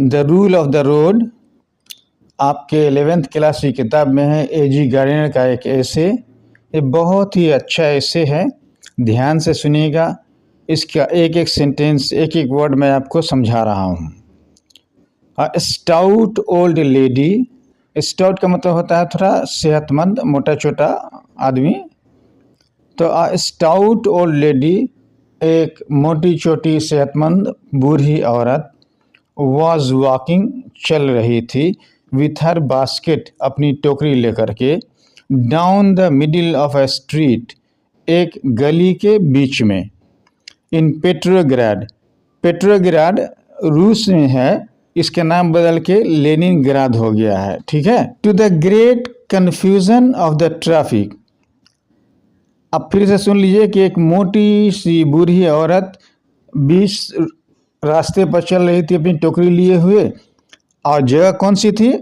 The rule of the road आपके 11th class की किताब में है। A.G. गार्डनर का एक ऐसे, ये बहुत ही अच्छा ऐसे है, ध्यान से सुनिएगा। इसका एक एक सेंटेंस, एक एक वर्ड मैं आपको समझा रहा हूँ। स्टाउट ओल्ड लेडी, स्टाउट का मतलब होता है थोड़ा सेहतमंद, मोटा छोटा आदमी। तो स्टाउट ओल्ड लेडी, एक मोटी छोटी सेहतमंद बूढ़ी औरत, वॉज वॉकिंग, चल रही थी, विथ हर बास्केट, अपनी टोकरी लेकर के, down the middle of a street, एक गली के बीच में, इन पेट्रोग्राड, पेट्रोग्राड रूस में है, इसका नाम बदल के लेनिनग्राद हो गया है, ठीक है। To the great confusion of the traffic, अब फिर से सुन लीजिए कि एक मोटी सी बूढ़ी औरत बीच रास्ते पर चल रही थी अपनी टोकरी लिए हुए, और जगह कौन सी थी?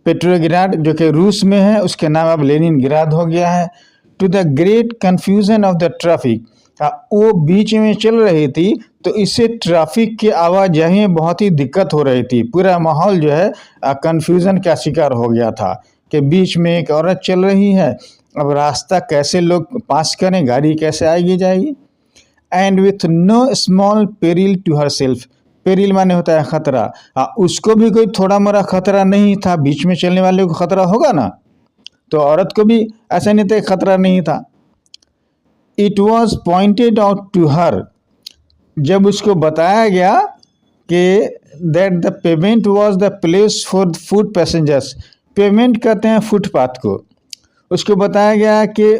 पेट्रोग्राड, जो कि रूस में है, उसके नाम अब लेनिनग्राद हो गया है। To the great confusion of the traffic, वो बीच में चल रही थी तो इससे ट्रैफिक की आवाजाही में बहुत ही दिक्कत हो रही थी। पूरा माहौल जो है कन्फ्यूजन का शिकार हो गया था कि बीच में एक औरत चल रही है, अब रास्ता कैसे लोग पास करें, गाड़ी कैसे आएगी जाएगी। And with no small peril to herself, peril माने होता है खतरा, उसको भी कोई थोड़ा मोड़ा खतरा नहीं था, बीच में चलने वाले को खतरा होगा ना, तो औरत को भी ऐसा नहीं था, खतरा नहीं था। It was pointed out to her, जब उसको बताया गया कि that the pavement was the place for foot passengers, pavement कहते हैं फुटपाथ को, उसको बताया गया कि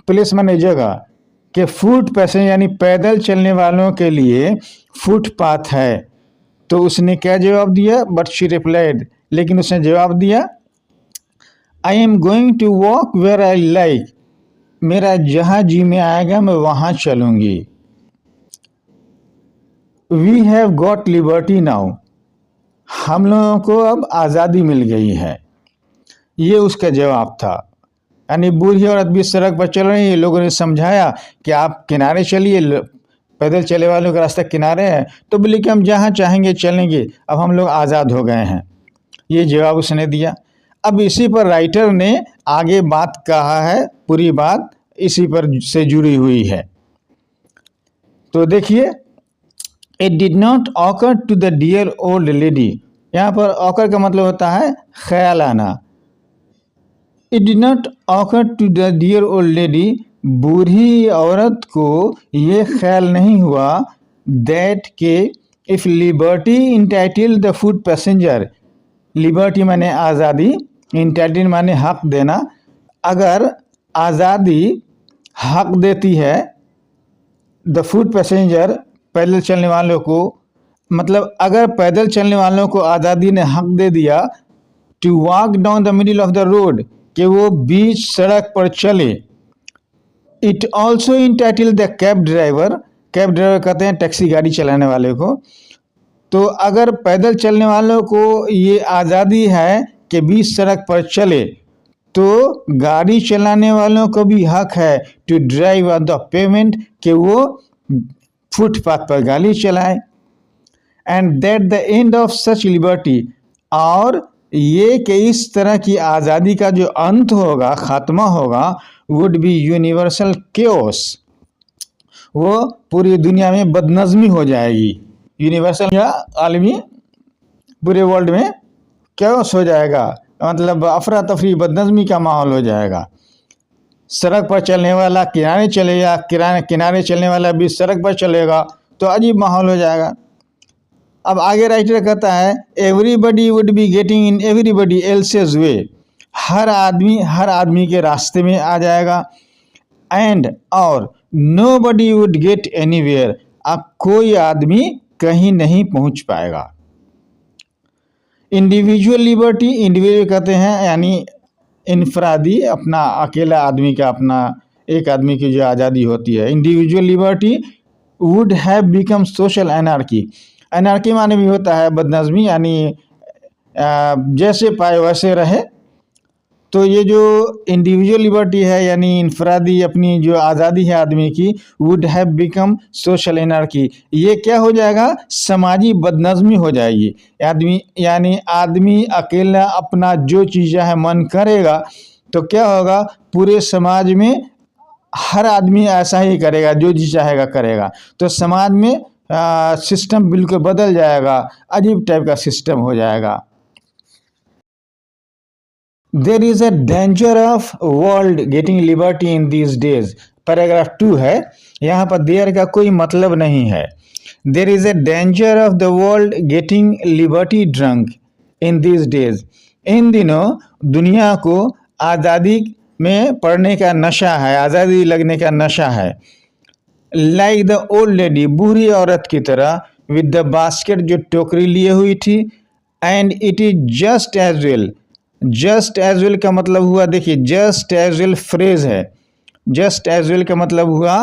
प्लेस माने जगह, कि फुट पैसेंजर यानी पैदल चलने वालों के लिए फुटपाथ है। तो उसने क्या जवाब दिया? बट शी रिप्लाइड, लेकिन उसने जवाब दिया, I am going to walk where I like, मेरा जहाँ जी में आएगा मैं वहाँ चलूँगी। We have got liberty now, हम लोगों को अब आज़ादी मिल गई है, ये उसका जवाब था। यानी बूढ़ी औरत भी सड़क पर चल रही है, लोगों ने समझाया कि आप किनारे चलिए, पैदल चले वालों का रास्ता किनारे है, तो बोले कि हम जहाँ चाहेंगे चलेंगे, अब हम लोग आज़ाद हो गए हैं, ये जवाब उसने दिया। अब इसी पर राइटर ने आगे बात कहा है, पूरी बात इसी पर से जुड़ी हुई है। तो देखिए, it did not occur to the dear old lady, यहाँ पर ऑकर का मतलब होता है ख्याल आना। It did not occur to the dear old lady, बूढ़ी औरत को ये ख्याल नहीं हुआ दैट के if liberty entitled the foot passenger, liberty माने आज़ादी, इंटाइटल माने हक देना, अगर आज़ादी हक देती है द फुट पैसेंजर, पैदल चलने वालों को, मतलब अगर पैदल चलने वालों को आज़ादी ने हक दे दिया to walk down the middle of the road, कि वो बीच सड़क पर चले। It also entitled the cab driver, cab driver कहते हैं टैक्सी गाड़ी चलाने वाले को, तो अगर पैदल चलने वालों को ये आज़ादी है कि बीच सड़क पर चले, तो गाड़ी चलाने वालों को भी हक है to drive on the pavement, कि वो फुटपाथ पर गाड़ी चलाए। And that the end of such liberty, और ये कि इस तरह की आज़ादी का जो अंत होगा, खात्मा होगा, वुड बी यूनिवर्सल केओस, वो पूरी दुनिया में बदनज़मी हो जाएगी। यूनिवर्सल या आलमी, पूरे वर्ल्ड में केओस हो जाएगा, मतलब अफरा तफरी, बदनज़मी का माहौल हो जाएगा। सड़क पर चलने वाला किनारे चलेगा, किनारे चलने वाला भी सड़क पर चलेगा, तो अजीब माहौल हो जाएगा। अब आगे राइटर कहता है, everybody would be getting in everybody else's way, हर आदमी के रास्ते में आ जाएगा। एंड और नोबडी वुड गेट एनीवेयर, अब कोई आदमी कहीं नहीं पहुंच पाएगा। इंडिविजुअल लिबर्टी, इंडिविजुअल कहते हैं यानी इनफरादी, अपना अकेला आदमी का, अपना एक आदमी की जो आज़ादी होती है। Individual liberty would have become social anarchy, anarchy माने भी होता है बदनज़मी, यानी जैसे पाए वैसे रहे। तो ये जो इंडिविजुअल लिबर्टी है यानी इनफरादी अपनी जो आज़ादी है आदमी की, would have become social anarchy, ये क्या हो जाएगा, समाजी बदनज़मी हो जाएगी। आदमी अकेला अपना जो चीज़ है मन करेगा तो क्या होगा, पूरे समाज में हर आदमी ऐसा ही करेगा, जो जी चाहेगा करेगा, तो समाज में सिस्टम बिल्कुल बदल जाएगा, अजीब टाइप का सिस्टम हो जाएगा। देर is a danger of world getting liberty in these days, paragraph 2 है, यहाँ पर देर का कोई मतलब नहीं है। There is a danger of the world getting liberty drunk in these days, इन दिनों दुनिया को आज़ादी में पढ़ने का नशा है, आज़ादी लगने का नशा है। लाइक द ओल्ड लेडी, बूढ़ी औरत की तरह, विद द बास्केट, जो टोकरी लिए हुई थी, and it is just as well. Just as well का मतलब हुआ, देखिए जस्ट एज वेल फ्रेज है, जस्ट एज वेल का मतलब हुआ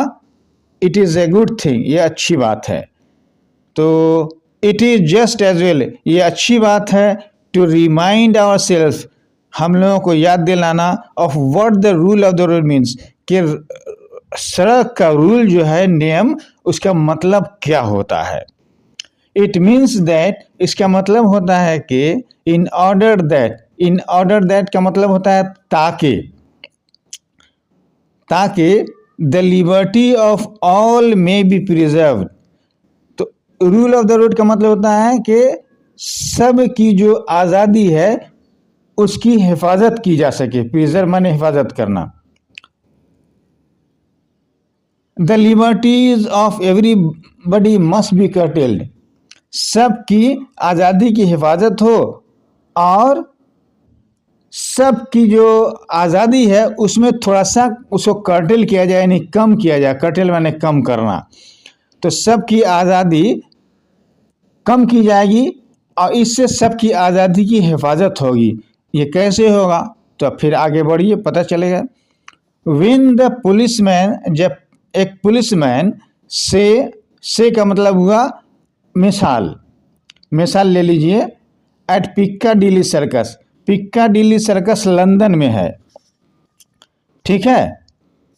it is a good thing, ये अच्छी बात है। तो it is just as well, ये अच्छी बात है, टू रिमाइंड आवर सेल्फ, हम लोगों को याद दिलाना, of what the rule of the road means, कि सड़क का रूल जो है, नियम, उसका मतलब क्या होता है। इट मीन्स दैट, इसका मतलब होता है कि in order that, in order that का मतलब होता है ताकि the liberty of all may be preserve. तो रूल ऑफ द रोड का मतलब होता है कि सब की जो आज़ादी है उसकी हिफाजत की जा सके, प्रिजर्व माने हिफाजत करना। The liberties of everybody must be curtailed, सबकी आज़ादी की हिफाजत हो और सबकी जो आज़ादी है उसमें थोड़ा सा उसको कर्टेल किया जाए, यानी कम किया जाए, कर्टेल माने कम करना। तो सबकी आज़ादी कम की जाएगी और इससे सबकी आज़ादी की हिफाजत होगी। ये कैसे होगा, तो फिर आगे बढ़िए पता चलेगा। व्हेन द पुलिसमैन, जब एक पुलिसमैन से का मतलब हुआ मिसाल, मिसाल ले लीजिए, एट पिक्काडिली सर्कस, पिक्काडिली सर्कस लंदन में है, ठीक है,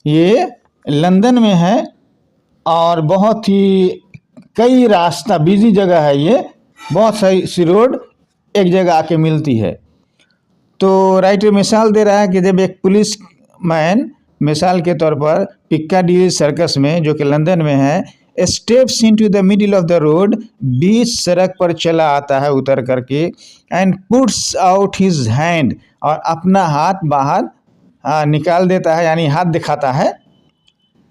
ये लंदन में है और बहुत ही कई रास्ता बिजी जगह है, ये बहुत सी रोड एक जगह आके मिलती है। तो राइटर मिसाल दे रहा है कि जब एक पुलिस मैन मिसाल के तौर पर पिक्काडिली सर्कस में, जो कि लंदन में है, steps into the middle of the road, बीच सड़क पर चला आता है उतर करके, and puts out his hand, और अपना हाथ बाहर निकाल देता है, यानी हाथ दिखाता है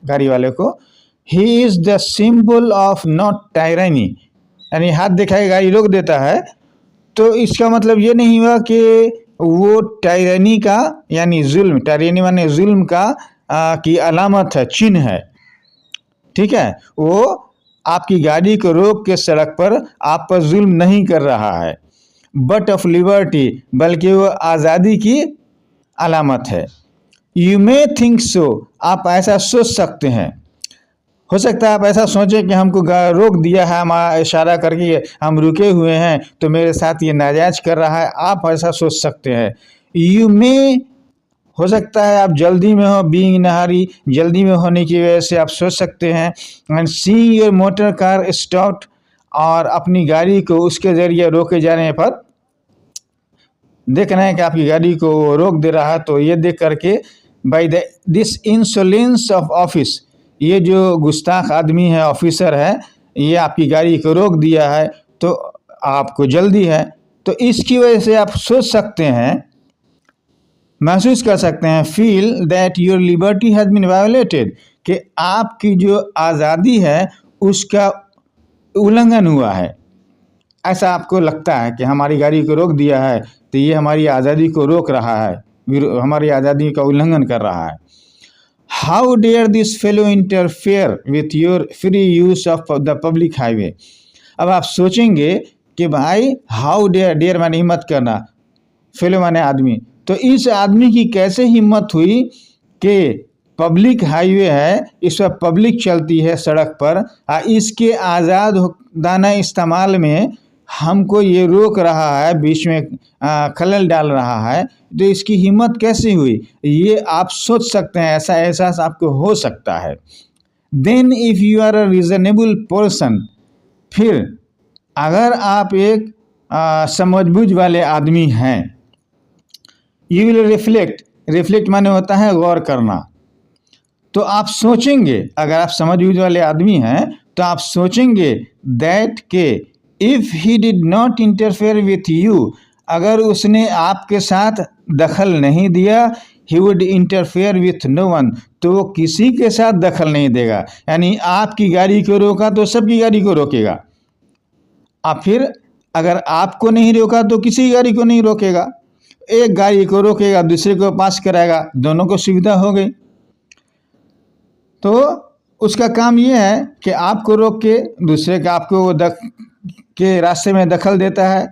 गाड़ी वाले को। He is the symbol of not tyranny, यानी हाथ दिखाए गाड़ी रोक देता है, तो इसका मतलब ये नहीं हुआ कि वो टायरानी का, यानी जुल्म, टायरानी माने जुल्म का की अलामत है, चिन्ह है, ठीक है, वो आपकी गाड़ी को रोक के सड़क पर आप पर जुल्म नहीं कर रहा है, बट ऑफ लिबर्टी, बल्कि वो आज़ादी की अलामत है। यू मे थिंक सो, आप ऐसा सोच सकते हैं, हो सकता है आप ऐसा सोचें कि हमको रोक दिया है, हमारा इशारा करके हम रुके हुए हैं, तो मेरे साथ ये नाजायज़ कर रहा है, आप ऐसा सोच सकते हैं। यू मे, हो सकता है आप जल्दी में हो, बीइंग इन अ हरी, जल्दी में होने की वजह से आप सोच सकते हैं। And see your motor car stopped, और अपनी गाड़ी को उसके ज़रिए रोके जाने पर देख रहे हैं कि आपकी गाड़ी को रोक दे रहा है, तो ये देख करके by this insolence of office, ये जो गुस्ताख आदमी है, ऑफिसर है, ये आपकी गाड़ी को रोक दिया है, तो आपको जल्दी है, तो इसकी वजह से आप सोच सकते हैं, महसूस कर सकते हैं, feel that your liberty has been violated, कि आपकी जो आज़ादी है उसका उल्लंघन हुआ है। ऐसा आपको लगता है कि हमारी गाड़ी को रोक दिया है, तो ये हमारी आज़ादी को रोक रहा है, हमारी आज़ादी का उल्लंघन कर रहा है। How dare this fellow interfere with your free use of the public highway. अब आप सोचेंगे कि भाई हाउ डेयर, डेयर माने हिम्मत करना, फेलो माने आदमी, तो इस आदमी की कैसे हिम्मत हुई कि पब्लिक हाईवे है, इस पर पब्लिक चलती है सड़क पर, इसके आज़ाद दाना इस्तेमाल में हमको ये रोक रहा है, बीच में खलल डाल रहा है, तो इसकी हिम्मत कैसे हुई, ये आप सोच सकते हैं, ऐसा एहसास आपको हो सकता है। Then if you are a reasonable person, फिर अगर आप एक समझबूझ वाले आदमी हैं, यू विल रिफ्लेक्ट माने होता है गौर करना। तो आप सोचेंगे, अगर आप समझबूझ वाले आदमी हैं तो आप सोचेंगे दैट के if he did not interfere with you, अगर उसने आपके साथ दखल नहीं दिया, he would interfere with no one, तो वो किसी के साथ दखल नहीं देगा। यानी आपकी गाड़ी को रोका तो सबकी गाड़ी को रोकेगा, और फिर अगर आपको नहीं रोका तो किसी गाड़ी को नहीं रोकेगा। एक गाड़ी को रोकेगा, दूसरे को पास कराएगा, दोनों को सुविधा हो गई। तो उसका काम ये है कि आपको रोक के दूसरे का आपको के रास्ते में दखल देता है,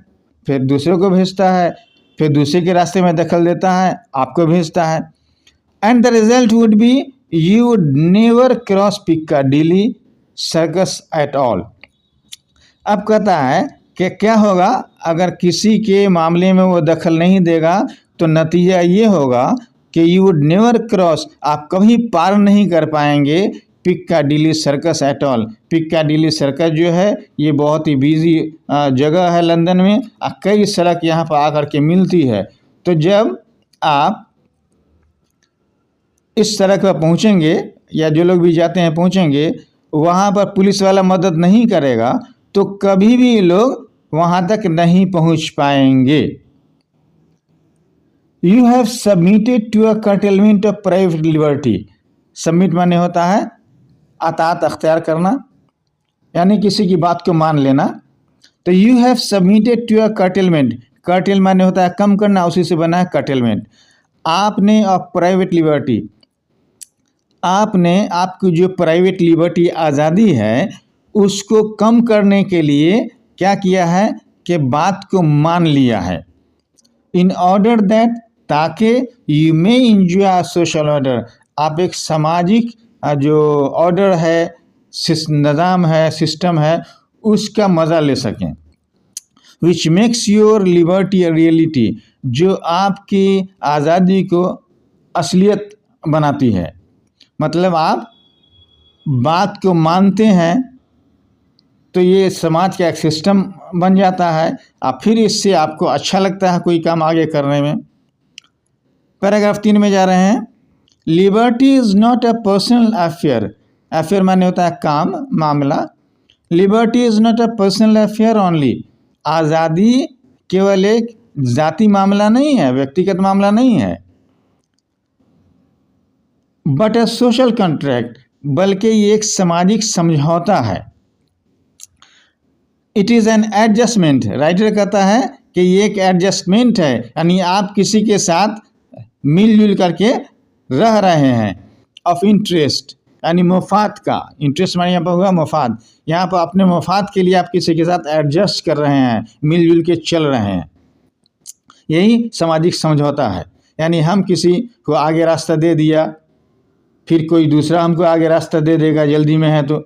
फिर दूसरे को भेजता है, फिर दूसरे के रास्ते में दखल देता है, आपको भेजता है। And the result would be you would never cross Piccadilly Circus at all. अब कहता है कि क्या होगा अगर किसी के मामले में वो दखल नहीं देगा, तो नतीजा ये होगा कि यू वुड नेवर क्रॉस, आप कभी पार नहीं कर पाएंगे पिक्काडिली सर्कस एट ऑल। पिक्काडिली सर्कस जो है ये बहुत ही बिजी जगह है लंदन में, कई सड़क यहाँ पर आकर के मिलती है। तो जब आप इस सड़क पर पहुँचेंगे, या जो लोग भी जाते हैं पहुँचेंगे, वहाँ पर पुलिस वाला मदद नहीं करेगा तो कभी भी लोग वहाँ तक नहीं पहुँच पाएंगे। You have submitted to a curtailment of private liberty. Submit माने होता है अतात अख्तियार करना, यानी किसी की बात को मान लेना। तो you have submitted to a curtailment, curtail माने होता है कम करना, उसी से बना है कर्टेलमेंट। आपने ऑफ प्राइवेट लिबर्टी, आपने आपकी जो प्राइवेट लिबर्टी आज़ादी है उसको कम करने के लिए क्या किया है कि बात को मान लिया है। इन ऑर्डर दैट, ताकि you may enjoy social order, आप एक सामाजिक जो ऑर्डर है, निज़ाम है, सिस्टम है, उसका मज़ा ले सकें। Which makes your liberty a reality, जो आपकी आज़ादी को असलियत बनाती है। मतलब आप बात को मानते हैं तो ये समाज का एक सिस्टम बन जाता है, और फिर इससे आपको अच्छा लगता है कोई काम आगे करने में। पैराग्राफ 3 में जा रहे हैं। Liberty is not a personal affair, affair माने होता है काम, मामला। Liberty is not a personal affair only, आज़ादी केवल एक जाति मामला नहीं है, व्यक्तिगत मामला नहीं है। बट अ सोशल कॉन्ट्रैक्ट, बल्कि ये एक सामाजिक समझौता है। It is an adjustment, writer कहता है कि ये एक एडजस्टमेंट है, यानी आप किसी के साथ मिलजुल करके रह रहे हैं। ऑफ इंटरेस्ट, यानी मुफाद का, इंटरेस्ट माने यहाँ पर हुआ मुफाद, यहाँ पर अपने मुफाद के लिए आप किसी के साथ एडजस्ट कर रहे हैं, मिलजुल के चल रहे हैं। यही सामाजिक समझौता है। यानी हम किसी को आगे रास्ता दे दिया, फिर कोई दूसरा हमको आगे रास्ता दे देगा, जल्दी में है तो।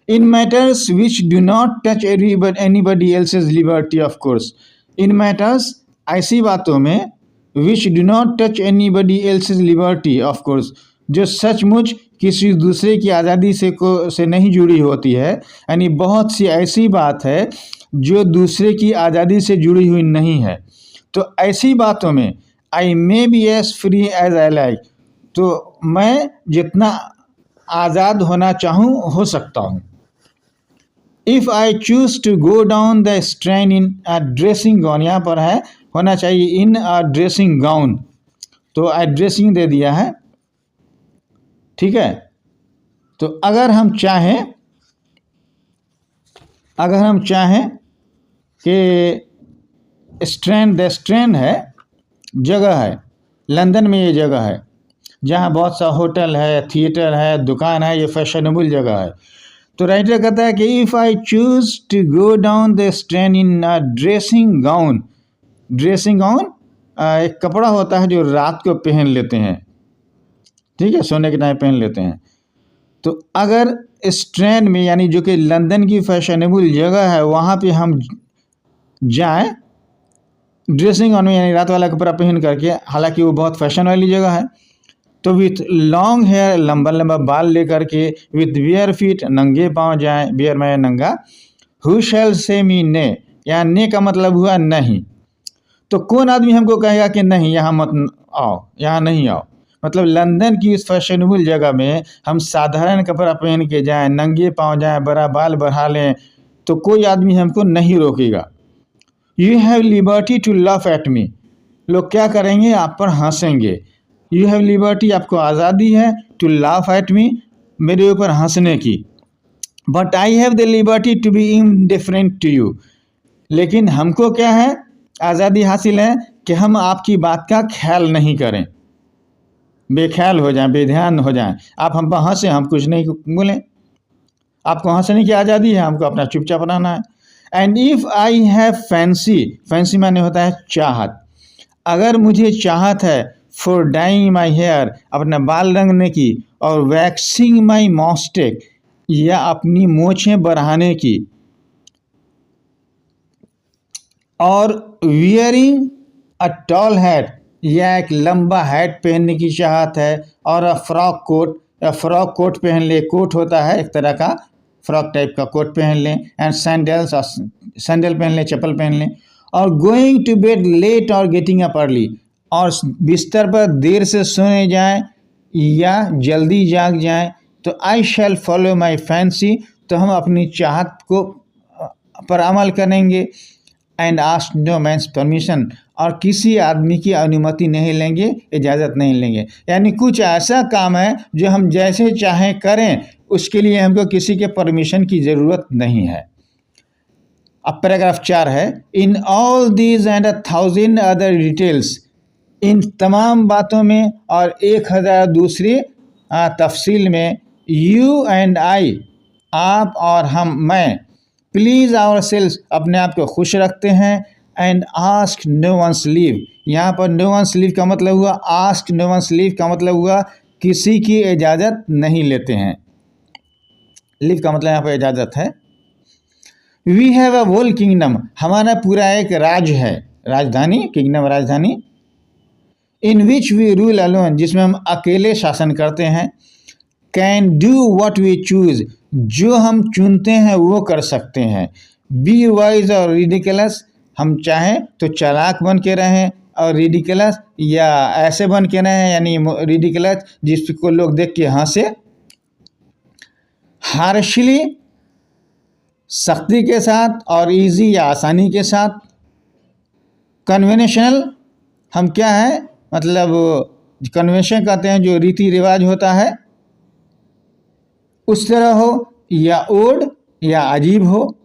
In matters which do not touch anybody else's liberty, of course. In matters, ऐसी बातों में, which do not touch anybody else's liberty, of course, जो सचमुच किसी दूसरे की आज़ादी से नहीं जुड़ी होती है। यानी बहुत सी ऐसी बात है जो दूसरे की आज़ादी से जुड़ी हुई नहीं है। तो ऐसी बातों में I may be as free as I like, तो मैं जितना आज़ाद होना चाहूँ हो सकता हूँ। If I choose to go down the Strand in a dressing gown, यहाँ पर है होना चाहिए इन अ ड्रेसिंग गाउन, तो ड्रेसिंग दे दिया है, ठीक है। तो अगर हम चाहें कि स्ट्रेन है, जगह है, लंदन में ये जगह है जहाँ बहुत सा होटल है, थिएटर है, दुकान है, ये फैशनेबल जगह है। तो राइटर कहता है कि if I choose to go down the Strand in a dressing gown, dressing gown एक कपड़ा होता है जो रात को पहन लेते हैं, ठीक है, सोने के टाइम पहन लेते हैं। तो अगर स्ट्रैंड में, यानी जो कि लंदन की फैशनेबल जगह है, वहाँ पे हम जाएं ड्रेसिंग ऑन में, यानी रात वाला कपड़ा पहन करके, हालांकि वो बहुत फैशन वाली जगह है। तो विथ लॉन्ग हेयर, लंबा लंबा बाल लेकर के, विथ बियर फीट, नंगे पाँव जाएं, बियर में नंगा। हु शैल से मी ने, यहाँ ने का मतलब हुआ नहीं। तो कौन आदमी हमको कहेगा कि नहीं यहाँ मत आओ, यहाँ नहीं आओ। मतलब लंदन की इस फैशनेबल जगह में हम साधारण कपड़ा पहन के जाएं, नंगे पाँव जाएं, बड़ा बाल बढ़ा लें, तो कोई आदमी हमको नहीं रोकेगा। You have liberty to laugh at me, लोग क्या करेंगे, आप पर हंसेंगे। यू हैव लिबर्टी, आपको आज़ादी है, टू लाफ एट मी, मेरे ऊपर हंसने की। But I have the liberty to be indifferent to you, लेकिन हमको क्या है, आज़ादी हासिल है कि हम आपकी बात का ख्याल नहीं करें, बेख्याल हो जाएं, बेध्यान हो जाएं। आप हम पर हंसें, हम कुछ नहीं बोलें, आपको हंसने की आज़ादी है, हमको अपना चुपचाप रहना है। And if I have fancy, fancy माने होता है चाहत, अगर मुझे चाहत है फॉर डाइंग माई हेयर, अपना बाल रंगने की, और वैक्सिंग माई मॉस्टेक, या अपनी मोछें बढ़ाने की, और वियरिंग अ टॉल हैट, या एक लंबा हैट पहनने की चाहत है, और अ फ्रॉक कोट, या फ्रॉक कोट पहन ले, कोट होता है एक तरह का, फ्रॉक टाइप का कोट पहन लें, एंड सैंडल्स, और सैंडल पहन लें, चप्पल पहन लें, और गोइंग टू बेड लेट और गेटिंग अप अर्ली, और बिस्तर पर देर से सोने जाएं या जल्दी जाग जाएं। तो आई शैल फॉलो माई फैंसी, तो हम अपनी चाहत को पर अमल करेंगे। And ask no man's permission, और किसी आदमी की अनुमति नहीं लेंगे, इजाज़त नहीं लेंगे। यानी कुछ ऐसा काम है जो हम जैसे चाहें करें, उसके लिए हमको किसी के परमिशन की ज़रूरत नहीं है। अब पैराग्राफ 4 है, in all these and 1000 other details, इन तमाम बातों में और 1000 दूसरी तफसील में, यू एंड आई, आप और हम, मैं, प्लीज़ आवर सेल्स, अपने आप को खुश रखते हैं। And ask no one's leave, यहाँ पर नो वंस लीव का मतलब हुआ, आस्क नो वंस लीव का मतलब हुआ किसी की इजाज़त नहीं लेते हैं। लीव का मतलब यहाँ पर इजाज़त है। We have a whole kingdom, हमारा पूरा एक राज है, राजधानी, किंगडम राजधानी। In which we rule alone, जिसमें हम अकेले शासन करते हैं। Can do what we choose, जो हम चुनते हैं वो कर सकते हैं। बी वाइज और रिडिकुलस, हम चाहें तो चालाक बन के रहें, और रिडिकुलस या ऐसे बन के रहें, यानी रिडिकुलस जिसको लोग देख के हंसे। हार्शली, सख्ती के साथ, और इजी या आसानी के साथ। कन्वेंशनल, हम क्या है, मतलब कन्वेंशन कहते हैं जो रीति रिवाज होता है, उस तरह हो, या ओड या अजीब हो,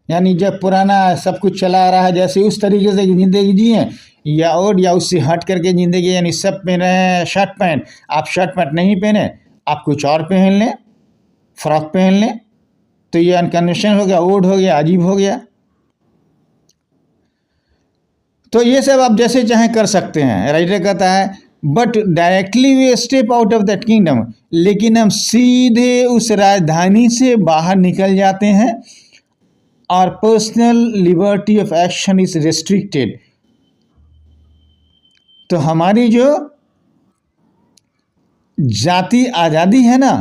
यानी जब पुराना सब कुछ चला आ रहा है जैसे उस तरीके से ज़िंदगी जिए, या ओड या उससे हट करके ज़िंदगी, यानी सब पहन रहे हैं शर्ट पैंट, आप शर्ट पैंट नहीं पहने, आप कुछ और पहन लें, फ्रॉक पहन लें, तो ये अनकन्वेंशनल हो गया, ओड हो गया, अजीब हो गया। तो ये सब आप जैसे चाहें कर सकते हैं। राइटर कहता है but directly we step out of that kingdom, लेकिन हम सीधे उस राजधानी से बाहर निकल जाते हैं। और personal liberty of action is restricted, तो हमारी जो जाति आज़ादी है ना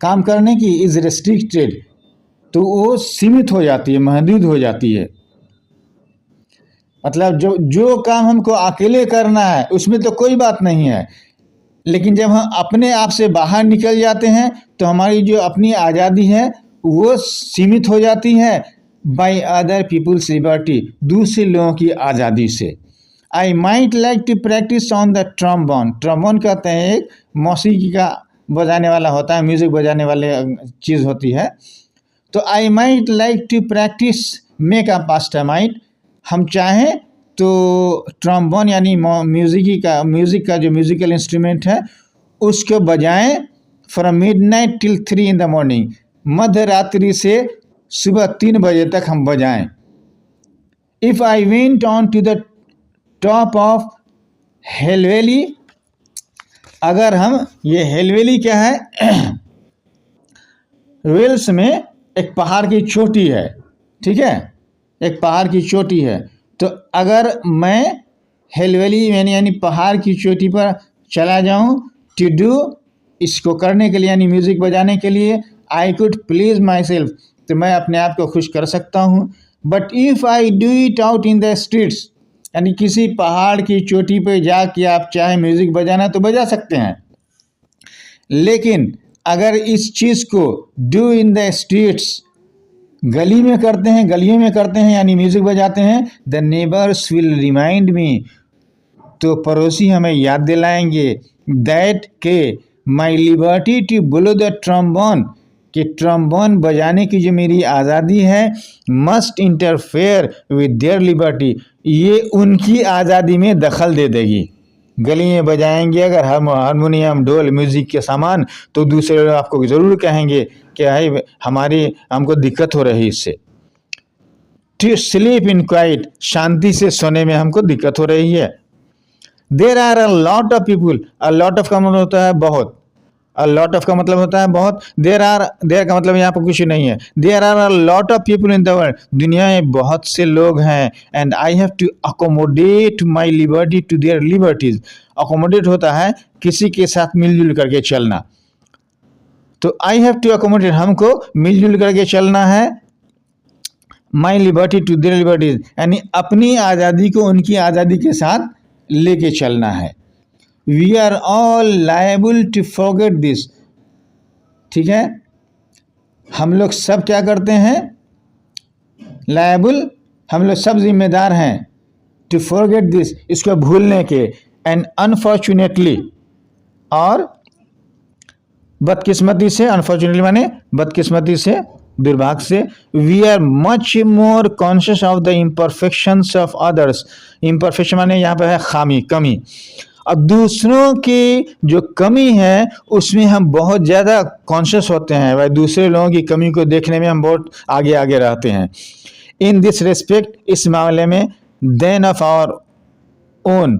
काम करने की, इज रिस्ट्रिक्टेड, तो वो सीमित हो जाती है, महदूद हो जाती है। मतलब जो काम हमको अकेले करना है उसमें तो कोई बात नहीं है, लेकिन जब हम अपने आप से बाहर निकल जाते हैं तो हमारी जो अपनी आज़ादी है वो सीमित हो जाती है बाय अदर पीपुल्स लिबर्टी, दूसरे लोगों की आज़ादी से। I might like to practise on the trombone, trombone कहते हैं एक मौसीकी का बजाने वाला होता है, म्यूज़िक बजाने वाले चीज़ होती है। तो I might like to practise make a पास्टामाइट, हम चाहें तो ट्रम्बोन यानी म्यूज़िक का जो म्यूज़िकल इंस्ट्रूमेंट है उसको बजाएं from midnight till 3 in the morning, मध्य रात्रि से सुबह 3 बजे तक हम बजाएं। If I went on to the top of Helvellyn, अगर हम, ये हेल वैली क्या है वेल्स में एक पहाड़ की चोटी है, ठीक है, एक पहाड़ की चोटी है। तो अगर मैं हिल वैली यानी पहाड़ की चोटी पर चला जाऊं टू डू, इसको करने के लिए यानी म्यूज़िक बजाने के लिए, I could please my self, तो मैं अपने आप को खुश कर सकता हूँ। But if I do it out in the streets, यानी किसी पहाड़ की चोटी पर जाके आप चाहे म्यूज़िक बजाना तो बजा सकते हैं, लेकिन अगर इस चीज़ को डू इन द स्ट्रीट्स, गली में करते हैं, गलियों में करते हैं यानी म्यूज़िक बजाते हैं, the neighbours will remind me, तो पड़ोसी हमें याद दिलाएंगे दैट के माई लिबर्टी टू ब्लो द ट्रम्बोन, कि ट्रम्बोन बजाने की जो मेरी आज़ादी है, must interfere with their liberty, ये उनकी आज़ादी में दखल दे देगी। गली में बजाएंगे अगर हारमोनियम ढोल म्यूज़िक के सामान, तो दूसरे लोग आपको ज़रूर कहेंगे कि भाई हमको दिक्कत हो रही इससे। टू स्लीप इन क्वाइट, शांति से सोने में हमको दिक्कत हो रही है। There are a lot of people, a lot of का मतलब होता है बहुत, अ लॉट ऑफ का मतलब होता है बहुत, देर का मतलब यहाँ पर कुछ नहीं है। There are a lot of people in the world, दुनिया में बहुत से लोग हैं, and I have to accommodate my liberty to their liberties, accommodate होता है किसी के साथ मिलजुल करके चलना, तो आई हैव टू अकोमोडेट, हमको मिलजुल करके चलना है, माई लिबर्टी टू देयर लिबर्टीज, यानी अपनी आज़ादी को उनकी आज़ादी के साथ लेके चलना है। We are all liable to forget this, ठीक है, हम लोग सब क्या करते हैं, लायबल, हम लोग सब जिम्मेदार हैं, टू फॉरगेट दिस, इसको भूलने के, एंड अनफॉर्चुनेटली, और बदकिस्मती से, अनफॉर्चुनेटली माने बदकिस्मती से, दुर्भाग्य से, we are much more conscious of the imperfections of others, imperfection माने यहाँ पर है खामी, कमी, अब दूसरों की जो कमी है उसमें हम बहुत ज़्यादा कॉन्शियस होते हैं, भाई दूसरे लोगों की कमी को देखने में हम बहुत आगे आगे रहते हैं। इन दिस रिस्पेक्ट, इस मामले में, देन ऑफ आवर ओन,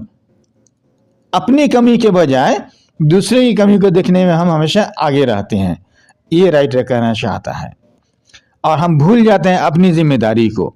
अपनी कमी के बजाय दूसरे की कमी को देखने में हम हमेशा आगे रहते हैं, ये राइटर कहना चाहता है, और हम भूल जाते हैं अपनी जिम्मेदारी को।